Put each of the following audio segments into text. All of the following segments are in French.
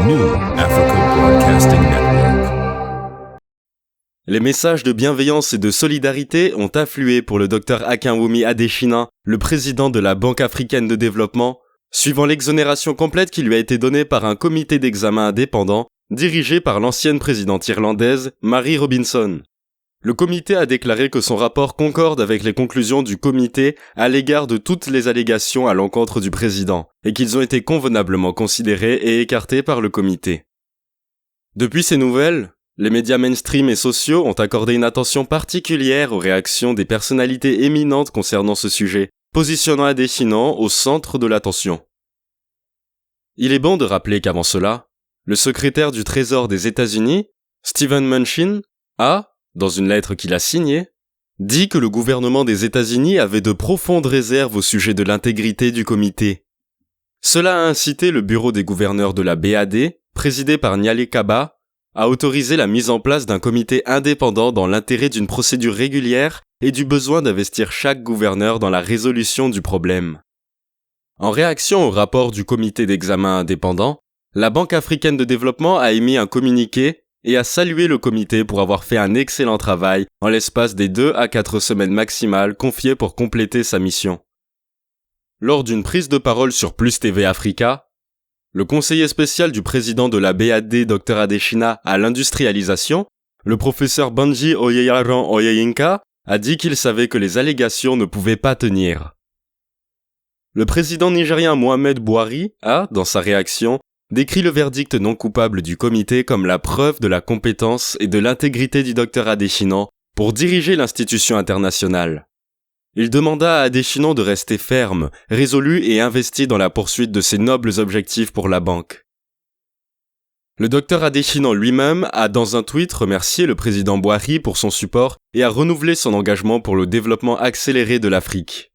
New Africa Broadcasting Network. Les messages de bienveillance et de solidarité ont afflué pour le Dr Akinwumi Adesina, le président de la Banque africaine de développement, suivant l'exonération complète qui lui a été donnée par un comité d'examen indépendant, dirigé par l'ancienne présidente irlandaise, Mary Robinson. Le comité a déclaré que son rapport concorde avec les conclusions du comité à l'égard de toutes les allégations à l'encontre du président, et qu'ils ont été convenablement considérés et écartés par le comité. Depuis ces nouvelles, les médias mainstream et sociaux ont accordé une attention particulière aux réactions des personnalités éminentes concernant ce sujet, positionnant Adesina au centre de l'attention. Il est bon de rappeler qu'avant cela, le secrétaire du Trésor des États-Unis, Steven Mnuchin, a, dans une lettre qu'il a signée, dit que le gouvernement des États-Unis avait de profondes réserves au sujet de l'intégrité du comité. Cela a incité le bureau des gouverneurs de la BAD, présidé par Nyale Kaba, à autoriser la mise en place d'un comité indépendant dans l'intérêt d'une procédure régulière et du besoin d'investir chaque gouverneur dans la résolution du problème. En réaction au rapport du comité d'examen indépendant, la Banque africaine de développement a émis un communiqué et a salué le comité pour avoir fait un excellent travail en l'espace des 2 à 4 semaines maximales confiées pour compléter sa mission. Lors d'une prise de parole sur Plus TV Africa, le conseiller spécial du président de la BAD Dr Adesina à l'industrialisation, le professeur Banji Oyeyaran Oyeyinka, a dit qu'il savait que les allégations ne pouvaient pas tenir. Le président nigérien Mohamed Buhari a, dans sa réaction, décrit le verdict non coupable du comité comme la preuve de la compétence et de l'intégrité du Dr Adesina pour diriger l'institution internationale. Il demanda à Adesina de rester ferme, résolu et investi dans la poursuite de ses nobles objectifs pour la banque. Le Dr Adesina lui-même a dans un tweet remercié le président Buhari pour son support et a renouvelé son engagement pour le développement accéléré de l'Afrique.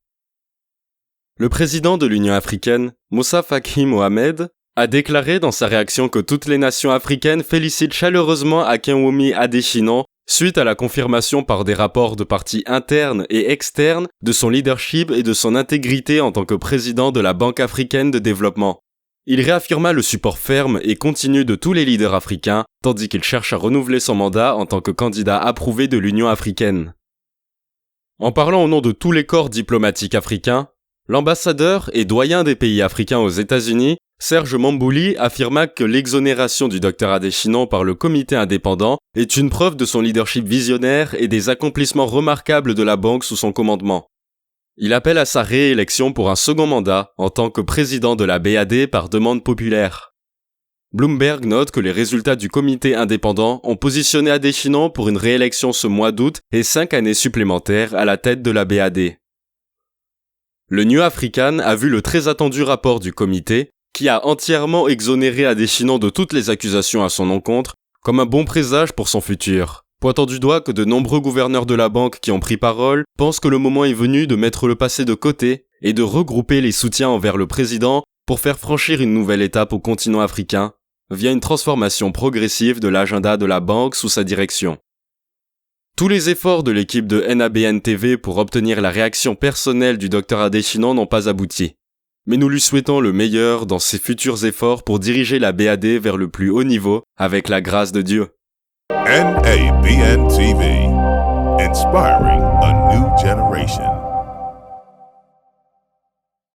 Le président de l'Union africaine, Moussa Faki Mohamed, a déclaré dans sa réaction que toutes les nations africaines félicitent chaleureusement Akinwumi Adesina suite à la confirmation par des rapports de parties internes et externes de son leadership et de son intégrité en tant que président de la Banque africaine de développement. Il réaffirma le support ferme et continu de tous les leaders africains, tandis qu'il cherche à renouveler son mandat en tant que candidat approuvé de l'Union africaine. En parlant au nom de tous les corps diplomatiques africains, l'ambassadeur et doyen des pays africains aux États-Unis, Serge Mambouli, affirma que l'exonération du Dr Adesina par le comité indépendant est une preuve de son leadership visionnaire et des accomplissements remarquables de la banque sous son commandement. Il appelle à sa réélection pour un second mandat en tant que président de la BAD par demande populaire. Bloomberg note que les résultats du comité indépendant ont positionné Adesina pour une réélection ce mois d'août et 5 années supplémentaires à la tête de la BAD. Le New African a vu le très attendu rapport du comité, qui a entièrement exonéré Adesina de toutes les accusations à son encontre, comme un bon présage pour son futur, pointant du doigt que de nombreux gouverneurs de la banque qui ont pris parole pensent que le moment est venu de mettre le passé de côté et de regrouper les soutiens envers le président pour faire franchir une nouvelle étape au continent africain, via une transformation progressive de l'agenda de la banque sous sa direction. Tous les efforts de l'équipe de NABN TV pour obtenir la réaction personnelle du Dr Adesina n'ont pas abouti. Mais nous lui souhaitons le meilleur dans ses futurs efforts pour diriger la BAD vers le plus haut niveau avec la grâce de Dieu. NABN TV, inspiring a new generation.